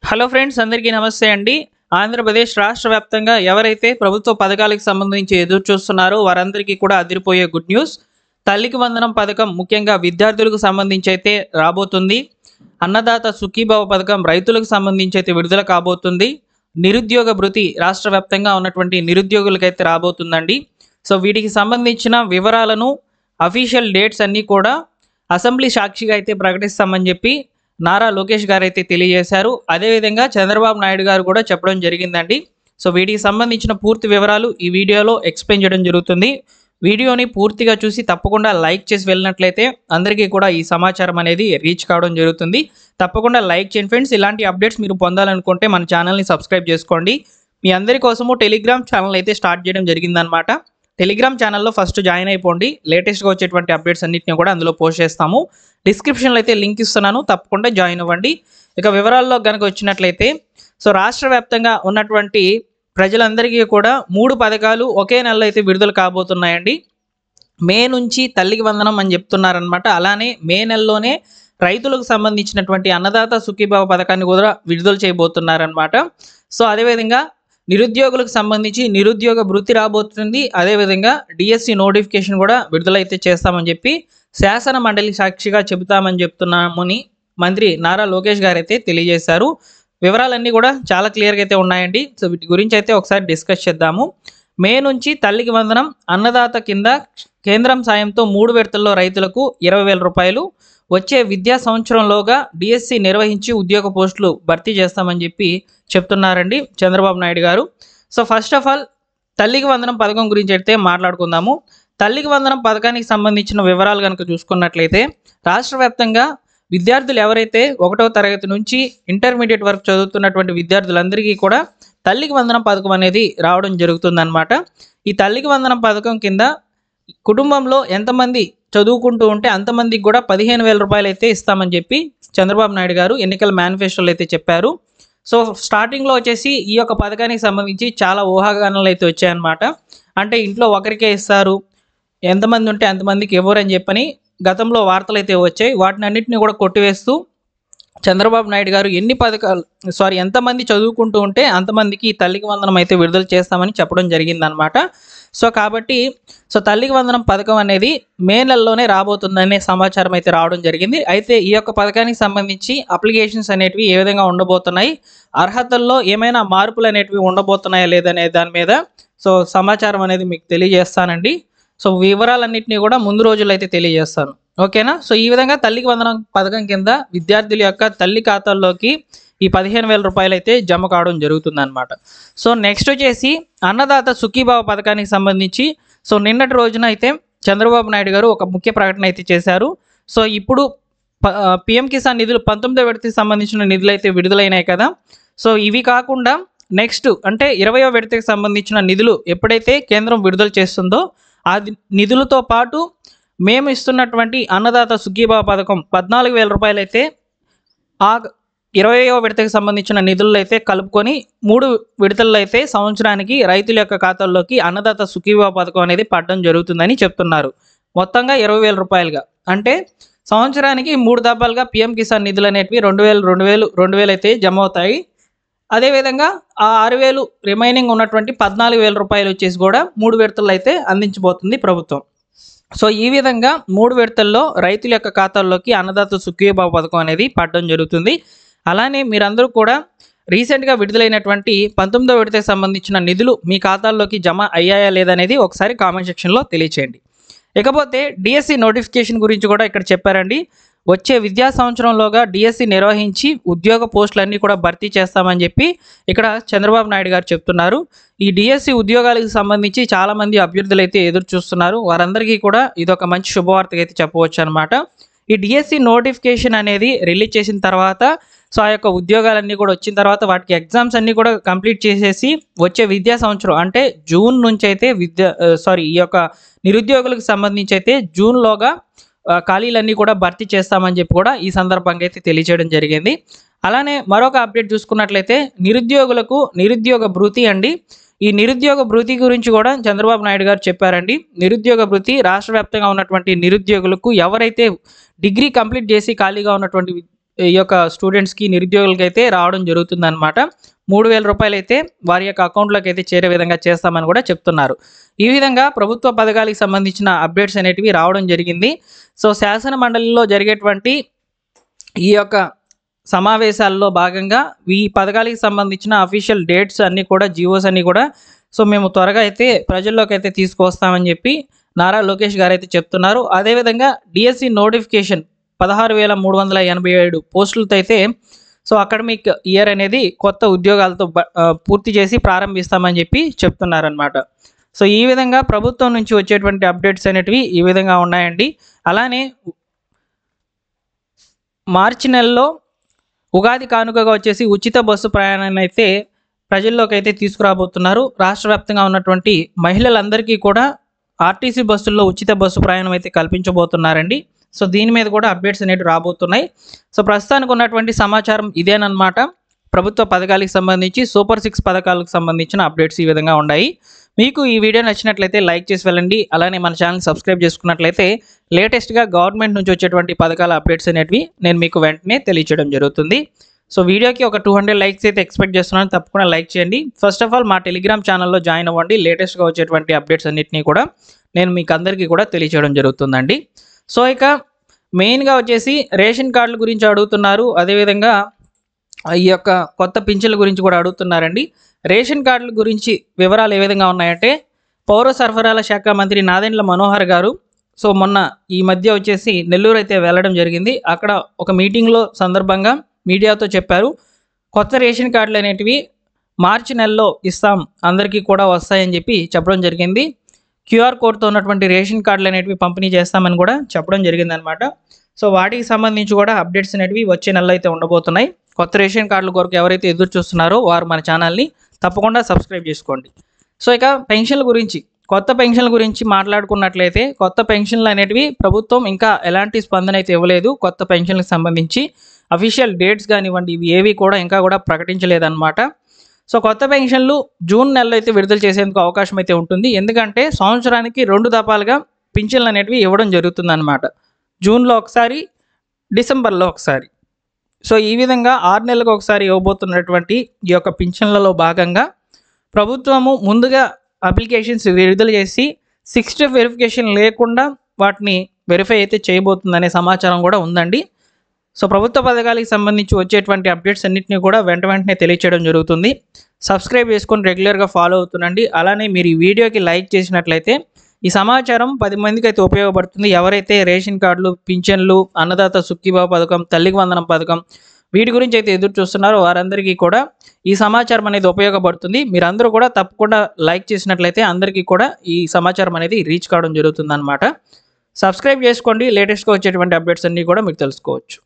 Hello friends, అందరికీ నమస్తే అండి. ఆంధ్రప్రదేశ్ రాష్ట్ర వ్యాప్తంగా ఎవరైతే ప్రభుత్వ పథకాలకు సంబంధించి ఎదురు చూస్తున్నారో వారందరికీ కూడా అదిరిపోయే గుడ్ న్యూస్. తల్లికి వందనం పథకం ముఖ్యంగా విద్యార్థులకు సంబంధించి అయితే రాబోతుంది. అన్నదాత సుఖీభవ పథకం రైతులకు సంబంధించి అయితే విడుదల కాబోతుంది. నిరుద్యోగ భృతి రాష్ట్ర వ్యాప్తంగా ఉన్నటువంటి నిరుద్యోగులకైతే రాబోతుందండి. సో వీటికి సంబంధించిన వివరాలను అఫీషియల్ డేట్స్ అన్నీ కూడా అసెంబ్లీ సాక్షిగా అయితే ప్రకటిస్తామని చెప్పి నారా లోకేష్ గారు అయితే తెలియజేశారు. అదేవిధంగా చంద్రబాబు నాయుడు గారు కూడా చెప్పడం జరిగిందండి. సో వీటికి సంబంధించిన పూర్తి వివరాలు ఈ వీడియోలో ఎక్స్ప్లెయిన్ చేయడం జరుగుతుంది. వీడియోని పూర్తిగా చూసి తప్పకుండా లైక్ చేసి వెళ్ళినట్లయితే అందరికీ కూడా ఈ సమాచారం అనేది రీచ్ కావడం జరుగుతుంది. తప్పకుండా లైక్ చేయండి ఫ్రెండ్స్. ఇలాంటి అప్డేట్స్ మీరు పొందాలనుకుంటే మన ఛానల్ని సబ్స్క్రైబ్ చేసుకోండి. మీ అందరి కోసము టెలిగ్రామ్ ఛానల్ అయితే స్టార్ట్ చేయడం జరిగిందనమాట. టెలిగ్రామ్ ఛానల్లో ఫస్ట్ జాయిన్ అయిపోండి. లేటెస్ట్గా వచ్చేటువంటి అప్డేట్స్ అన్నింటినీ కూడా అందులో పోస్ట్ చేస్తాము. డిస్క్రిప్షన్లో అయితే లింక్ ఇస్తున్నాను, తప్పకుండా జాయిన్ అవ్వండి. ఇక వివరాల్లో కనుక వచ్చినట్లయితే సో రాష్ట్ర వ్యాప్తంగా ఉన్నటువంటి ప్రజలందరికీ కూడా 3 పథకాలు ఒకే నెలలో అయితే విడుదల కాబోతున్నాయండి. మే నుంచి తల్లికి వందనం అని చెప్తున్నారనమాట. అలానే మే నెలలోనే రైతులకు సంబంధించినటువంటి అన్నదాత సుఖీభావ పథకాన్ని కూడా విడుదల చేయబోతున్నారనమాట. సో అదేవిధంగా నిరుద్యోగులకు సంబంధించి నిరుద్యోగ భృతి రాబోతుంది. అదేవిధంగా డిఎస్సి నోటిఫికేషన్ కూడా విడుదలైతే చేస్తామని చెప్పి శాసన మండలి సాక్షిగా చెబుతామని చెప్తున్నామని మంత్రి నారా లోకేష్ గారు అయితే తెలియజేశారు. వివరాలన్నీ కూడా చాలా క్లియర్గా అయితే ఉన్నాయండి. సో వీటి గురించి అయితే ఒకసారి డిస్కస్ చేద్దాము. మే నుంచి తల్లికి వందనం అన్నదాత కింద కేంద్రం సాయంతో 3 విడతల్లో రైతులకు 20,000 రూపాయలు, వచ్చే విద్యా సంవత్సరంలోగా డిఎస్సి నిర్వహించి ఉద్యోగ పోస్టులు భర్తీ చేస్తామని చెప్పి చెప్తున్నారండి చంద్రబాబు నాయుడు గారు. సో ఫస్ట్ ఆఫ్ ఆల్ తల్లికి వందనం పథకం గురించి అయితే మాట్లాడుకుందాము. తల్లికి వందనం పథకానికి సంబంధించిన వివరాలు కనుక చూసుకున్నట్లయితే రాష్ట్ర వ్యాప్తంగా విద్యార్థులు ఎవరైతే 1వ తరగతి నుంచి ఇంటర్మీడియట్ వరకు చదువుతున్నటువంటి విద్యార్థులందరికీ కూడా తల్లికి వందనం పథకం అనేది రావడం జరుగుతుందన్నమాట. ఈ తల్లికి వందనం పథకం కింద కుటుంబంలో ఎంతమంది చదువుకుంటూ ఉంటే అంతమందికి కూడా 15,000 రూపాయలు అయితే ఇస్తామని చెప్పి చంద్రబాబు నాయుడు గారు ఎన్నికల మేనిఫెస్టోలో అయితే చెప్పారు. సో స్టార్టింగ్లో వచ్చేసి ఈ యొక్క పథకానికి సంబంధించి చాలా ఊహాగానాలు అయితే వచ్చాయన్నమాట. అంటే ఇంట్లో ఒకరికే ఇస్తారు, ఎంతమంది ఉంటే అంతమందికి ఇవ్వరని చెప్పని గతంలో వార్తలు అయితే వచ్చాయి. వాటిని అన్నింటినీ కూడా కొట్టివేస్తూ చంద్రబాబు నాయుడు గారు ఎంతమంది చదువుకుంటూ ఉంటే అంతమందికి తల్లికి వందనం అయితే విడుదల చేస్తామని చెప్పడం జరిగిందనమాట. సో కాబట్టి తల్లికి వందనం పథకం అనేది మే నెలలోనే రాబోతుందనే సమాచారం అయితే రావడం జరిగింది. అయితే ఈ యొక్క పథకానికి సంబంధించి అప్లికేషన్స్ అనేటివి ఏ విధంగా ఉండబోతున్నాయి, అర్హతల్లో ఏమైనా మార్పులు అనేటివి ఉండబోతున్నాయా లేదనే దాని మీద సమాచారం అనేది మీకు తెలియజేస్తానండి. సో వివరాలన్నింటినీ కూడా ముందు రోజుల్లో అయితే తెలియజేస్తాను, ఓకేనా. సో ఈ విధంగా తల్లికి వందనం పథకం కింద విద్యార్థుల యొక్క తల్లి ఖాతాల్లోకి ఈ 15,000 రూపాయలు అయితే జమ కావడం జరుగుతుందన్నమాట. సో నెక్స్ట్ వచ్చేసి అన్నదాత సుఖీభావ పథకానికి సంబంధించి నిన్నటి రోజున అయితే చంద్రబాబు నాయుడు గారు ఒక ముఖ్య ప్రకటన అయితే చేశారు. సో ఇప్పుడు పిఎం కిసాన్ నిధులు 19వ విడతకి సంబంధించిన నిధులు అయితే విడుదలైనాయి కదా. సో ఇవి కాకుండా నెక్స్ట్ అంటే 20వ విడతకి సంబంధించిన నిధులు ఎప్పుడైతే కేంద్రం విడుదల చేస్తుందో ఆ నిధులతో పాటు మేము ఇస్తున్నటువంటి అన్నదాత సుఖీభావ పథకం 14,000 రూపాయలు అయితే ఆ 20వ విడతకి సంబంధించిన నిధుల్లో అయితే కలుపుకొని 3 విడతల్లో అయితే సంవత్సరానికి రైతుల యొక్క ఖాతాల్లోకి అన్నదాత సుఖీభావ పథకం అనేది పడడం జరుగుతుందని చెప్తున్నారు. మొత్తంగా 20,000 రూపాయలుగా అంటే సంవత్సరానికి 3 దఫాలుగా పిఎం కిసాన్ నిధులు అనేటివి 2,000 అయితే జమ అవుతాయి. అదేవిధంగా ఆ 6,000 రిమైనింగ్ ఉన్నటువంటి 14,000 రూపాయలు వచ్చేసి కూడా 3 విడతల్లో అయితే అందించబోతుంది ప్రభుత్వం. సో ఈ విధంగా 3 విడతల్లో రైతుల యొక్క ఖాతాల్లోకి అన్నదాత సుఖీభావ పథకం అనేది పడడం జరుగుతుంది. అలానే మీరందరూ కూడా రీసెంట్గా విడుదలైనటువంటి 19వ విడతకి సంబంధించిన నిధులు మీ ఖాతాల్లోకి జమ అయ్యాయా లేదనేది ఒకసారి కామెంట్ సెక్షన్లో తెలియచేయండి. ఇకపోతే డిఎస్సి నోటిఫికేషన్ గురించి కూడా ఇక్కడ చెప్పారండి. వచ్చే విద్యా సంవత్సరంలోగా డిఎస్సి నిర్వహించి ఉద్యోగ పోస్టులన్నీ కూడా భర్తీ చేస్తామని చెప్పి ఇక్కడ చంద్రబాబు నాయుడు గారు చెప్తున్నారు. ఈ డిఎస్సి ఉద్యోగాలకు సంబంధించి చాలామంది అభ్యర్థులు అయితే ఎదురు చూస్తున్నారు. వారందరికీ కూడా ఇదొక మంచి శుభవార్తగా అయితే చెప్పవచ్చు అనమాట. ఈ డిఎస్సి నోటిఫికేషన్ అనేది రిలీజ్ చేసిన తర్వాత ఆ యొక్క ఉద్యోగాలన్నీ కూడా వచ్చిన తర్వాత వాటికి ఎగ్జామ్స్ అన్నీ కూడా కంప్లీట్ చేసేసి వచ్చే విద్యా సంవత్సరం అంటే జూన్ నుంచి అయితే ఈ యొక్క నిరుద్యోగులకు సంబంధించి అయితే జూన్లోగా ఖాళీలన్నీ కూడా భర్తీ చేస్తామని చెప్పి కూడా ఈ సందర్భంగా అయితే తెలియజేయడం జరిగింది. అలానే మరొక అప్డేట్ చూసుకున్నట్లయితే నిరుద్యోగులకు నిరుద్యోగ భృతి అండి. ఈ నిరుద్యోగ భృతి గురించి కూడా చంద్రబాబు నాయుడు గారు చెప్పారండి. నిరుద్యోగ భృతి రాష్ట్ర వ్యాప్తంగా ఉన్నటువంటి నిరుద్యోగులకు ఎవరైతే డిగ్రీ కంప్లీట్ చేసి ఖాళీగా ఉన్నటువంటి ఈ యొక్క స్టూడెంట్స్కి నిరుద్యోగులకి అయితే రావడం జరుగుతుందన్నమాట. 3,000 రూపాయలు అయితే వారి యొక్క అకౌంట్లోకి అయితే చేరే విధంగా చేస్తామని కూడా చెప్తున్నారు. ఈ విధంగా ప్రభుత్వ పథకాలకు సంబంధించిన అప్డేట్స్ అనేటివి రావడం జరిగింది. సో శాసన మండలిలో జరిగేటువంటి ఈ యొక్క సమావేశాల్లో భాగంగా ఈ పథకాలకు సంబంధించిన అఫీషియల్ డేట్స్ అన్నీ కూడా, జియోస్ అన్నీ కూడా సో మేము త్వరగా అయితే ప్రజల్లోకి అయితే తీసుకొస్తామని చెప్పి నారా లోకేష్ గారు అయితే చెప్తున్నారు. అదేవిధంగా డిఎస్సి నోటిఫికేషన్ 16,387 పోస్టులతో అయితే సో అకాడమిక్ ఇయర్ అనేది కొత్త ఉద్యోగాలతో పూర్తి చేసి ప్రారంభిస్తామని చెప్పి చెప్తున్నారనమాట. సో ఈ విధంగా ప్రభుత్వం నుంచి వచ్చేటువంటి అప్డేట్స్ అనేటివి ఈ విధంగా ఉన్నాయండి. అలానే మార్చి నెలలో ఉగాది కానుకగా వచ్చేసి ఉచిత బస్సు ప్రయాణాన్ని అయితే ప్రజల్లోకి అయితే తీసుకురాబోతున్నారు. రాష్ట్ర వ్యాప్తంగా ఉన్నటువంటి మహిళలందరికీ కూడా ఆర్టీసీ బస్సుల్లో ఉచిత బస్సు ప్రయాణం అయితే కల్పించబోతున్నారండి. సో దీని మీద కూడా అప్డేట్స్ అనేవి రాబోతున్నాయి. సో ప్రస్తుతానికి ఉన్నటువంటి సమాచారం ఇదేనమాట. ప్రభుత్వ పథకాలకు సంబంధించి సూపర్ 6 పథకాలకు సంబంధించిన అప్డేట్స్ ఈ విధంగా ఉన్నాయి. మీకు ఈ వీడియో నచ్చినట్లయితే లైక్ చేసి వెళ్ళండి. అలానే మన ఛానల్ సబ్స్క్రైబ్ చేసుకున్నట్లయితే లేటెస్ట్గా గవర్నమెంట్ నుంచి వచ్చేటువంటి పథకాల అప్డేట్స్ అనేవి నేను మీకు వెంటనే తెలియచేయడం జరుగుతుంది. సో వీడియోకి ఒక 200 లైక్స్ అయితే ఎక్స్పెక్ట్ చేస్తున్నాను. తప్పకుండా లైక్ చేయండి. ఫస్ట్ ఆఫ్ ఆల్ మా టెలిగ్రామ్ ఛానల్లో జాయిన్ అవ్వండి. లేటెస్ట్గా వచ్చేటువంటి అప్డేట్స్ అన్నింటినీ కూడా నేను మీకు అందరికీ కూడా తెలియచేయడం జరుగుతుందండి. సో ఇక మెయిన్గా వచ్చేసి రేషన్ కార్డుల గురించి అడుగుతున్నారు. అదేవిధంగా ఈ యొక్క కొత్త పింఛన్ల గురించి కూడా అడుగుతున్నారండి. రేషన్ కార్డుల గురించి వివరాలు ఏ విధంగా ఉన్నాయంటే, పౌర సరఫరాల శాఖ మంత్రి నాదెండ్ల మనోహర్ గారు సో మొన్న ఈ మధ్య వచ్చేసి నెల్లూరు అయితే వెళ్ళడం జరిగింది. అక్కడ ఒక మీటింగ్లో సందర్భంగా మీడియాతో చెప్పారు, కొత్త రేషన్ కార్డులు అనేటివి మార్చి నెలలో ఇస్తాం, అందరికీ కూడా వస్తాయని చెప్పి చెప్పడం జరిగింది. క్యూఆర్ కోడ్తో ఉన్నటువంటి రేషన్ కార్డులు అనేటివి పంపిణీ చేస్తామని కూడా చెప్పడం జరిగిందనమాట. సో వాటికి సంబంధించి కూడా అప్డేట్స్ అనేటివి వచ్చే నెలలో అయితే ఉండబోతున్నాయి. కొత్త రేషన్ కార్డుల కొరకు ఎవరైతే ఎదురు చూస్తున్నారో వారు మన ఛానల్ని తప్పకుండా సబ్స్క్రైబ్ చేసుకోండి. సో ఇక పెన్షన్ల గురించి, కొత్త పెన్షన్ల గురించి మాట్లాడుకున్నట్లయితే, కొత్త పెన్షన్లు అనేటివి ప్రభుత్వం ఇంకా ఎలాంటి స్పందన అయితే ఇవ్వలేదు. కొత్త పెన్షన్లకు సంబంధించి అఫీషియల్ డేట్స్ కానివ్వండి, ఇవి ఏవి కూడా ఇంకా కూడా ప్రకటించలేదన్నమాట. సో కొత్త పెన్షన్లు జూన్ నెలలో అయితే విడుదల చేసేందుకు అవకాశం అయితే ఉంటుంది. ఎందుకంటే సంవత్సరానికి 2 దఫాలుగా పింఛన్లు అనేటివి ఇవ్వడం జరుగుతుందన్నమాట. జూన్లో ఒకసారి, డిసెంబర్లో ఒకసారి. సో ఈ విధంగా 6 నెలలకు ఒకసారి ఇవ్వబోతున్నటువంటి ఈ యొక్క పింఛన్లలో భాగంగా ప్రభుత్వము ముందుగా అప్లికేషన్స్ విడుదల చేసి 6 వెరిఫికేషన్ లేకుండా వాటిని వెరిఫై అయితే చేయబోతుందనే సమాచారం కూడా ఉందండి. సో ప్రభుత్వ పథకాలకు సంబంధించి వచ్చేటువంటి అప్డేట్స్ అన్నింటినీ కూడా వెంటనే తెలియచేయడం జరుగుతుంది. సబ్స్క్రైబ్ చేసుకొని రెగ్యులర్గా ఫాలో అవుతుండండి. అలానే మీరు ఈ వీడియోకి లైక్ చేసినట్లయితే ఈ సమాచారం 10 మందికి అయితే ఉపయోగపడుతుంది. ఎవరైతే రేషన్ కార్డులు, పింఛన్లు, అన్నదాత సుఖీభావ పథకం, తల్లికి వందనం పథకం వీటి గురించి అయితే ఎదురు చూస్తున్నారో వారందరికీ కూడా ఈ సమాచారం అనేది ఉపయోగపడుతుంది. మీరందరూ కూడా తప్పకుండా లైక్ చేసినట్లయితే అందరికీ కూడా ఈ సమాచారం అనేది రీచ్ కావడం జరుగుతుంది అన్నమాట. సబ్స్క్రైబ్ చేసుకోండి. లేటెస్ట్గా వచ్చేటువంటి అప్డేట్స్ అన్నీ కూడా మీరు తెలుసుకోవచ్చు.